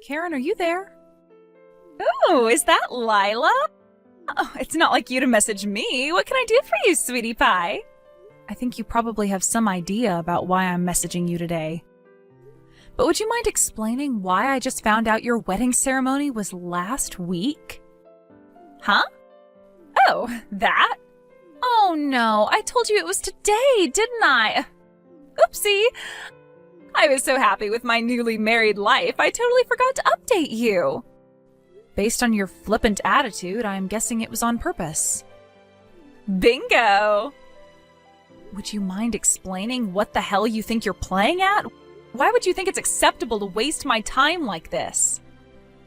Karen, are you there? Oh, is that Lila? Oh, it's not like you to message me. What can I do for you, sweetie pie? I think you probably have some idea about why I'm messaging you today. But would you mind explaining why I just found out your wedding ceremony was last week? Huh? Oh, that? Oh no, I told you it was today, didn't I? Oopsie. I was so happy with my newly married life, I totally forgot to update you. Based on your flippant attitude, I'm guessing it was on purpose. Bingo! Would you mind explaining what the hell you think you're playing at? Why would you think it's acceptable to waste my time like this?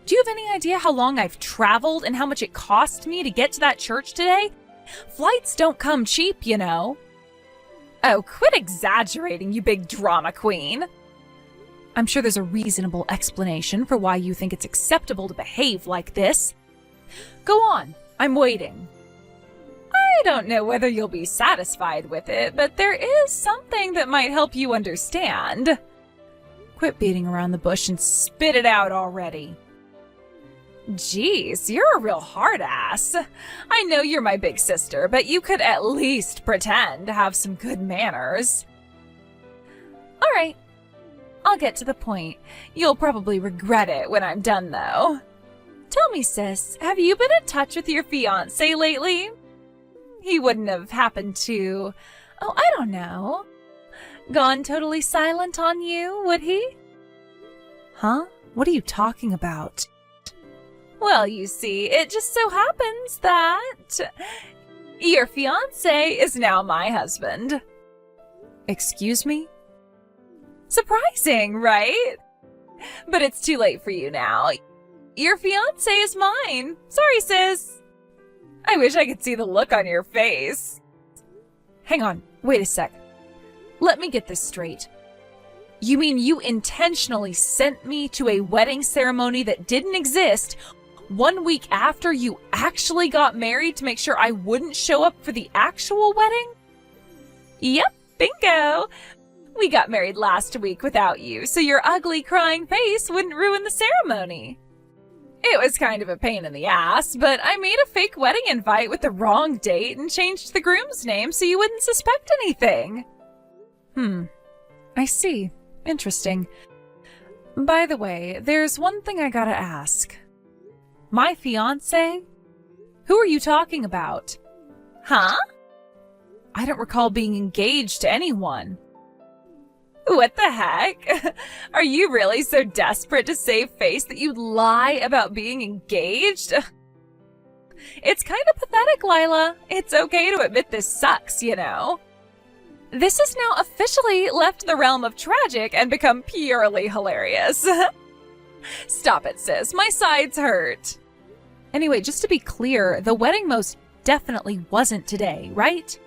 Do you have any idea how long I've traveled and how much it cost me to get to that church today? Flights don't come cheap, you know. Oh, quit exaggerating, you big drama queen. I'm sure there's a reasonable explanation for why you think it's acceptable to behave like this. Go on, I'm waiting. I don't know whether you'll be satisfied with it, but there is something that might help you understand. Quit beating around the bush and spit it out already. Geez, you're a real hard ass. I know you're my big sister, but you could at least pretend to have some good manners. All right, I'll get to the point. You'll probably regret it when I'm done, though. Tell me, sis, have you been in touch with your fiancé lately? He wouldn't have happened to, oh, I don't know, gone totally silent on you, would he? Huh? What are you talking about? Well, you see, it just so happens that your fiancé is now my husband. Excuse me? Surprising, right? But it's too late for you now. Your fiancé is mine. Sorry, sis. I wish I could see the look on your face. Hang on, wait a sec. Let me get this straight. You mean you intentionally sent me to a wedding ceremony that didn't exist 1 week after you actually got married to make sure I wouldn't show up for the actual wedding? Yep, bingo. We got married last week without you, so your ugly crying face wouldn't ruin the ceremony. It was kind of a pain in the ass, but I made a fake wedding invite with the wrong date and changed the groom's name so you wouldn't suspect anything. I see. Interesting. By the way, there's one thing I gotta ask. My fiancé? Who are you talking about? Huh? I don't recall being engaged to anyone. What the heck? Are you really so desperate to save face that you'd lie about being engaged? It's kind of pathetic, Lila. It's okay to admit this sucks, you know. This has now officially left the realm of tragic and become purely hilarious. Stop it, sis. My sides hurt. Anyway, just to be clear, the wedding most definitely wasn't today, right?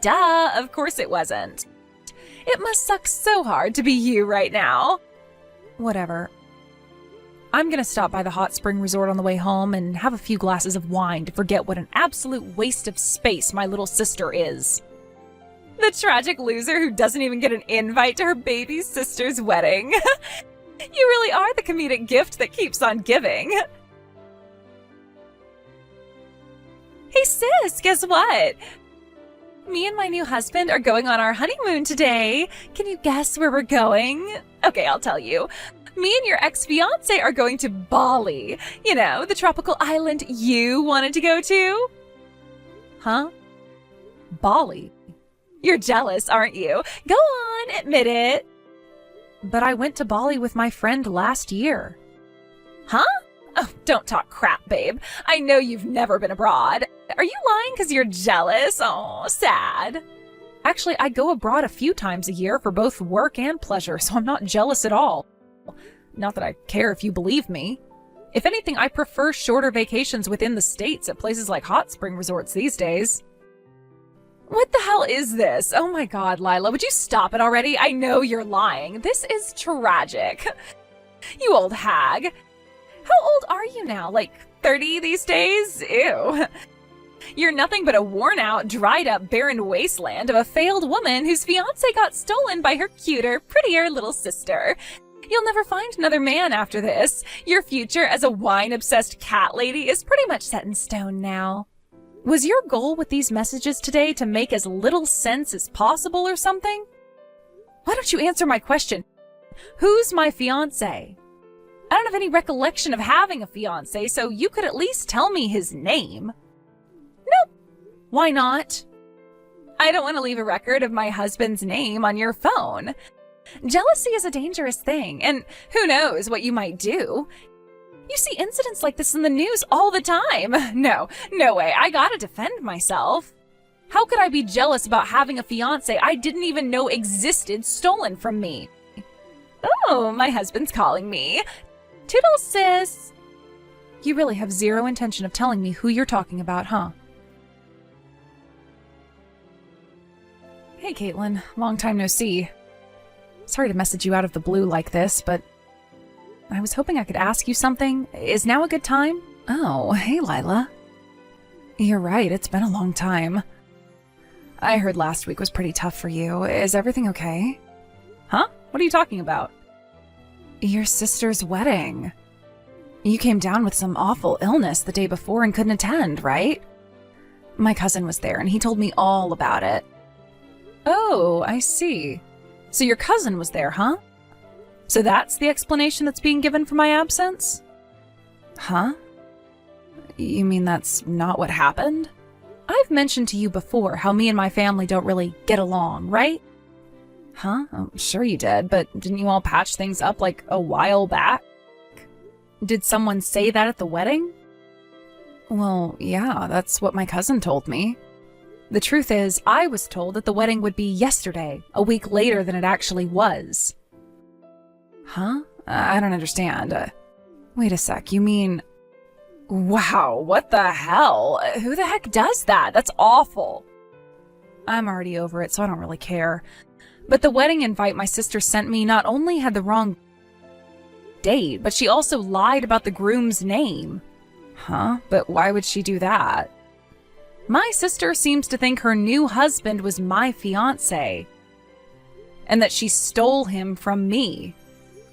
Duh, of course it wasn't. It must suck so hard to be you right now. Whatever. I'm gonna stop by the hot spring resort on the way home and have a few glasses of wine to forget what an absolute waste of space my little sister is. The tragic loser who doesn't even get an invite to her baby sister's wedding. You really are the comedic gift that keeps on giving. Hey sis, guess what? Me and my new husband are going on our honeymoon today. Can you guess where we're going? Okay, I'll tell you. Me and your ex-fiancé are going to Bali. You know, the tropical island you wanted to go to. Huh? Bali? You're jealous, aren't you? Go on, admit it. But I went to Bali with my friend last year. Huh? Oh, don't talk crap, babe. I know you've never been abroad. Are you lying because you're jealous? Oh, sad. Actually, I go abroad a few times a year for both work and pleasure, so I'm not jealous at all. Not that I care if you believe me. If anything, I prefer shorter vacations within the States at places like hot spring resorts these days. What the hell is this? Oh my god, Lila, would you stop it already? I know you're lying. This is tragic. You old hag. How old are you now? Like 30 these days? Ew. You're nothing but a worn-out, dried-up, barren wasteland of a failed woman whose fiancé got stolen by her cuter, prettier little sister. You'll never find another man after this. Your future as a wine-obsessed cat lady is pretty much set in stone now. Was your goal with these messages today to make as little sense as possible or something? Why don't you answer my question? Who's my fiancé? I don't have any recollection of having a fiancé, so you could at least tell me his name. Nope. Why not? I don't want to leave a record of my husband's name on your phone. Jealousy is a dangerous thing, and who knows what you might do. You see incidents like this in the news all the time. No way. I gotta defend myself. How could I be jealous about having a fiancé I didn't even know existed stolen from me? Oh, my husband's calling me. Toodles, sis. You really have zero intention of telling me who you're talking about, huh? Hey, Caitlin. Long time no see. Sorry to message you out of the blue like this, but I was hoping I could ask you something. Is now a good time? Oh, hey, Lila. You're right, it's been a long time. I heard last week was pretty tough for you. Is everything okay? Huh? What are you talking about? Your sister's wedding. You came down with some awful illness the day before and couldn't attend, right? My cousin was there and he told me all about it. Oh, I see. So your cousin was there, huh? So that's the explanation that's being given for my absence? Huh? You mean that's not what happened? I've mentioned to you before how me and my family don't really get along, right? Huh? Oh, sure you did, but didn't you all patch things up like a while back? Did someone say that at the wedding? Well, yeah, that's what my cousin told me. The truth is, I was told that the wedding would be yesterday, a week later than it actually was. Huh? I don't understand. Wait a sec, you mean... Wow, what the hell? Who the heck does that? That's awful. I'm already over it, so I don't really care. But the wedding invite my sister sent me not only had the wrong date, but she also lied about the groom's name. Huh? But why would she do that? My sister seems to think her new husband was my fiancé, and that she stole him from me.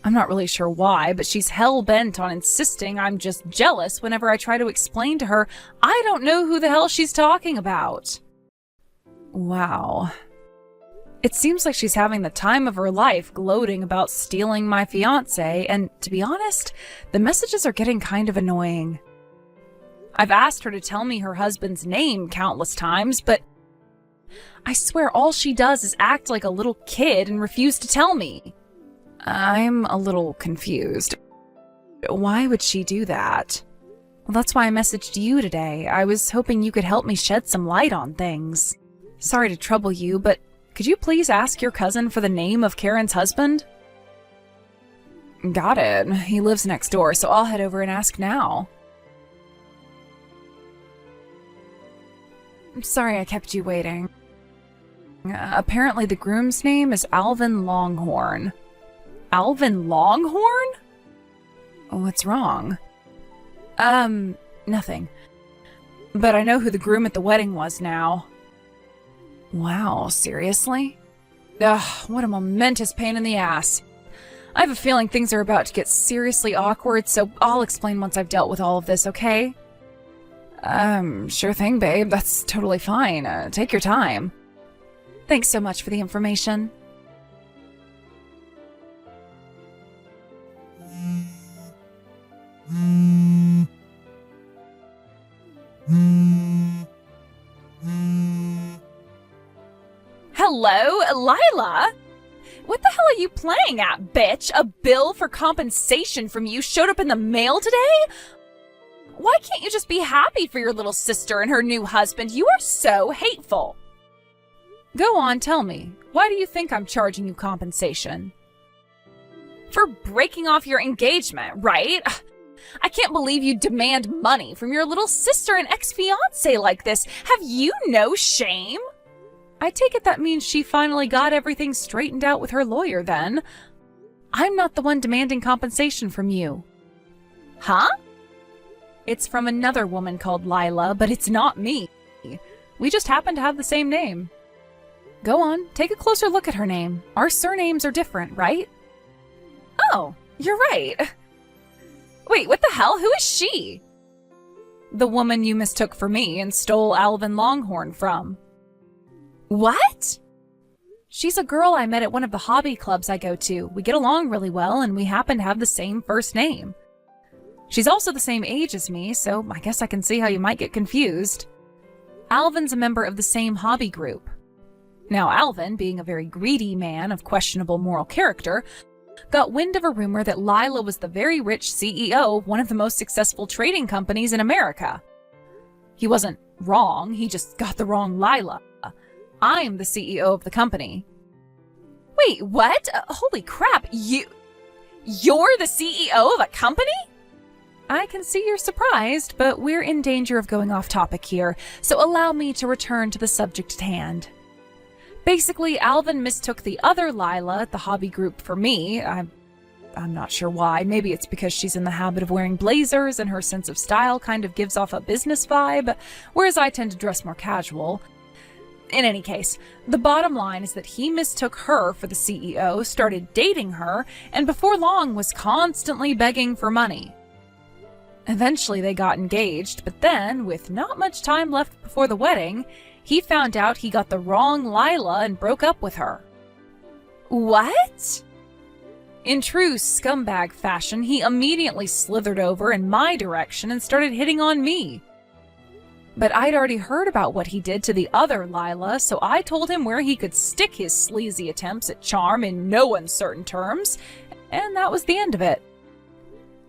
I'm not really sure why, but she's hell-bent on insisting I'm just jealous whenever I try to explain to her I don't know who the hell she's talking about. Wow. It seems like she's having the time of her life gloating about stealing my fiancé, and to be honest, the messages are getting kind of annoying. I've asked her to tell me her husband's name countless times, but I swear all she does is act like a little kid and refuse to tell me. I'm a little confused. Why would she do that? Well, that's why I messaged you today. I was hoping you could help me shed some light on things. Sorry to trouble you, but could you please ask your cousin for the name of Karen's husband? Got it. He lives next door, so I'll head over and ask now. I'm sorry I kept you waiting. Apparently the groom's name is Alvin Longhorn. Alvin Longhorn? What's wrong? Nothing. But I know who the groom at the wedding was now. Wow, seriously? Ugh, what a momentous pain in the ass. I have a feeling things are about to get seriously awkward, so I'll explain once I've dealt with all of this, okay? Sure thing, babe. That's totally fine. Take your time. Thanks so much for the information. Hello, Lila? What the hell are you playing at, bitch? A bill for compensation from you showed up in the mail today? Why can't you just be happy for your little sister and her new husband? You are so hateful. Go on, tell me. Why do you think I'm charging you compensation? For breaking off your engagement, right? I can't believe you demand money from your little sister and ex-fiancé like this. Have you no shame? I take it that means she finally got everything straightened out with her lawyer then. I'm not the one demanding compensation from you. Huh? It's from another woman called Lila, but it's not me. We just happen to have the same name. Go on, take a closer look at her name. Our surnames are different, right? Oh, you're right. Wait, what the hell? Who is she? The woman you mistook for me and stole Alvin Longhorn from. What? She's a girl I met at one of the hobby clubs I go to. We get along really well, and we happen to have the same first name. She's also the same age as me, so I guess I can see how you might get confused. Alvin's a member of the same hobby group. Now, Alvin, being a very greedy man of questionable moral character, got wind of a rumor that Lila was the very rich CEO of one of the most successful trading companies in America. He wasn't wrong, he just got the wrong Lila. I'm the CEO of the company. Wait, what? Holy crap, you're the CEO of a company? I can see you're surprised, but we're in danger of going off topic here, so allow me to return to the subject at hand. Basically, Alvin mistook the other Lila at the hobby group for me. I'm not sure why. Maybe it's because she's in the habit of wearing blazers and her sense of style kind of gives off a business vibe, whereas I tend to dress more casual. In any case, the bottom line is that he mistook her for the CEO, started dating her, and before long was constantly begging for money. Eventually they got engaged, but then, with not much time left before the wedding, he found out he got the wrong Lila and broke up with her. What? In true scumbag fashion, he immediately slithered over in my direction and started hitting on me. But I'd already heard about what he did to the other Lila, so I told him where he could stick his sleazy attempts at charm in no uncertain terms, and that was the end of it.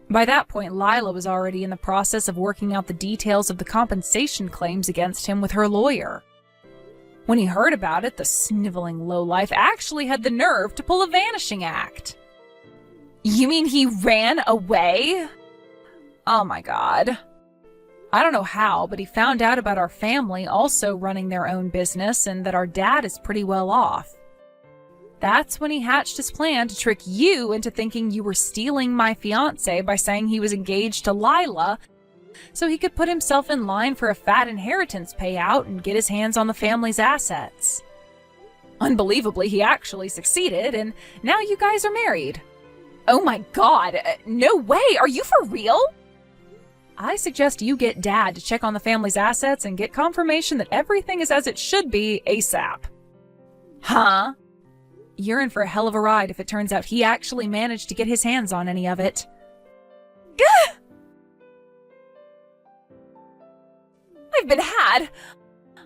By that point, Lila was already in the process of working out the details of the compensation claims against him with her lawyer. When he heard about it, the sniveling lowlife actually had the nerve to pull a vanishing act. You mean he ran away? Oh my god. I don't know how, but he found out about our family also running their own business and that our dad is pretty well off. That's when he hatched his plan to trick you into thinking you were stealing my fiancé by saying he was engaged to Lila so he could put himself in line for a fat inheritance payout and get his hands on the family's assets. Unbelievably, he actually succeeded, and now you guys are married. Oh my god, no way, are you for real? I suggest you get Dad to check on the family's assets and get confirmation that everything is as it should be ASAP. Huh? You're in for a hell of a ride if it turns out he actually managed to get his hands on any of it. Gah! I've been had.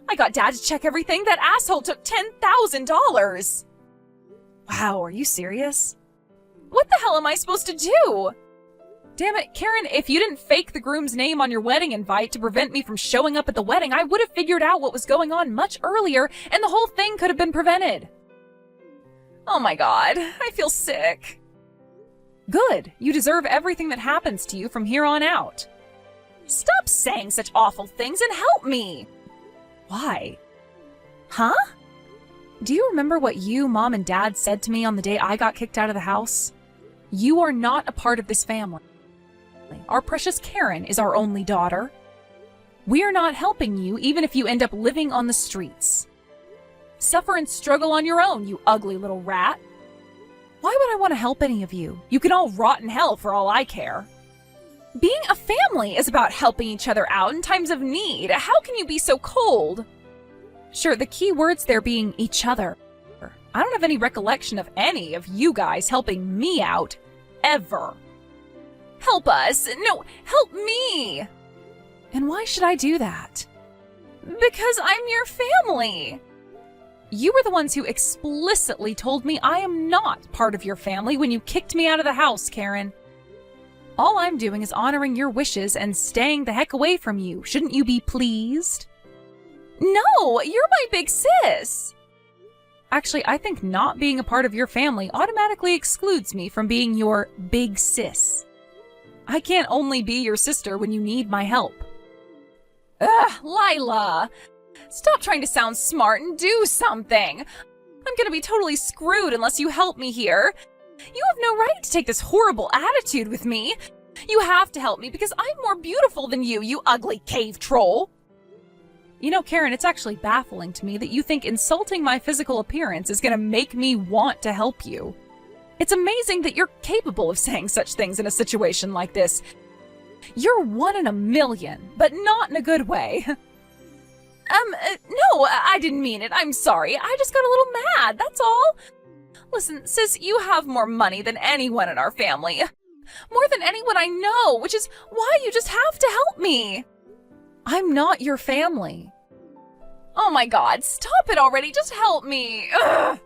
I got Dad to check everything. That asshole took $10,000. Wow, are you serious? What the hell am I supposed to do? Damn it, Karen, if you didn't fake the groom's name on your wedding invite to prevent me from showing up at the wedding, I would have figured out what was going on much earlier, and the whole thing could have been prevented. Oh my god, I feel sick. Good. You deserve everything that happens to you from here on out. Stop saying such awful things and help me. Why? Huh? Do you remember what you, Mom, and Dad said to me on the day I got kicked out of the house? You are not a part of this family. Our precious Karen is our only daughter. We're not helping you even if you end up living on the streets. Suffer and struggle on your own, you ugly little rat. Why would I want to help any of you? You can all rot in hell for all I care. Being a family is about helping each other out in times of need. How can you be so cold? Sure, the key words there being each other. I don't have any recollection of any of you guys helping me out, ever. Help us. No, help me. And why should I do that? Because I'm your family. You were the ones who explicitly told me I am not part of your family when you kicked me out of the house, Karen. All I'm doing is honoring your wishes and staying the heck away from you. Shouldn't you be pleased? No, you're my big sis. Actually, I think not being a part of your family automatically excludes me from being your big sis. I can't only be your sister when you need my help. Ugh, Lila. Stop trying to sound smart and do something. I'm gonna be totally screwed unless you help me here. You have no right to take this horrible attitude with me. You have to help me because I'm more beautiful than you, you ugly cave troll. You know, Karen, it's actually baffling to me that you think insulting my physical appearance is gonna make me want to help you. It's amazing that you're capable of saying such things in a situation like this. You're one in a million, but not in a good way. No, I didn't mean it. I'm sorry. I just got a little mad, that's all. Listen, sis, you have more money than anyone in our family. More than anyone I know, which is why you just have to help me. I'm not your family. Oh my God, stop it already. Just help me. Ugh.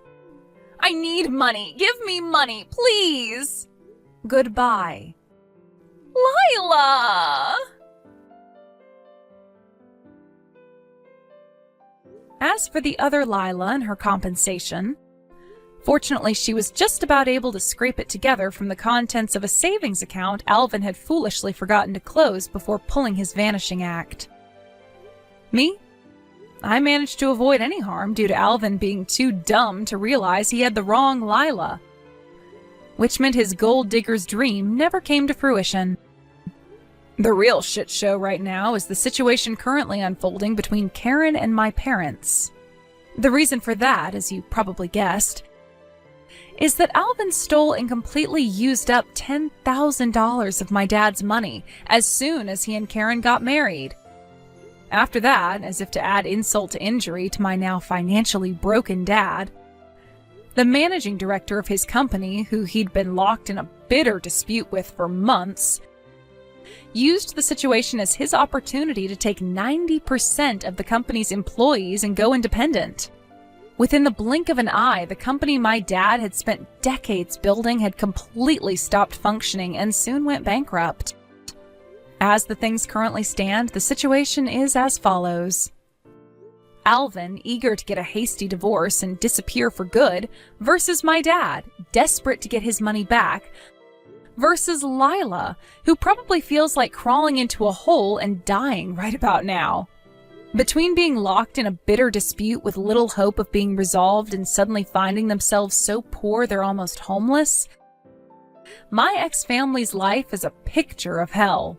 I need money. Give me money, please. Goodbye. Lila! As for the other Lila and her compensation, fortunately she was just about able to scrape it together from the contents of a savings account Alvin had foolishly forgotten to close before pulling his vanishing act. Me? I managed to avoid any harm due to Alvin being too dumb to realize he had the wrong Lila, which meant his gold digger's dream never came to fruition. The real shit show right now is the situation currently unfolding between Karen and my parents. The reason for that, as you probably guessed, is that Alvin stole and completely used up $10,000 of my dad's money as soon as he and Karen got married. After that, as if to add insult to injury to my now financially broken dad, the managing director of his company, who he'd been locked in a bitter dispute with for months, used the situation as his opportunity to take 90% of the company's employees and go independent. Within the blink of an eye, the company my dad had spent decades building had completely stopped functioning and soon went bankrupt. As the things currently stand, the situation is as follows. Alvin, eager to get a hasty divorce and disappear for good, versus my dad, desperate to get his money back, versus Lila, who probably feels like crawling into a hole and dying right about now. Between being locked in a bitter dispute with little hope of being resolved and suddenly finding themselves so poor they're almost homeless, my ex-family's life is a picture of hell.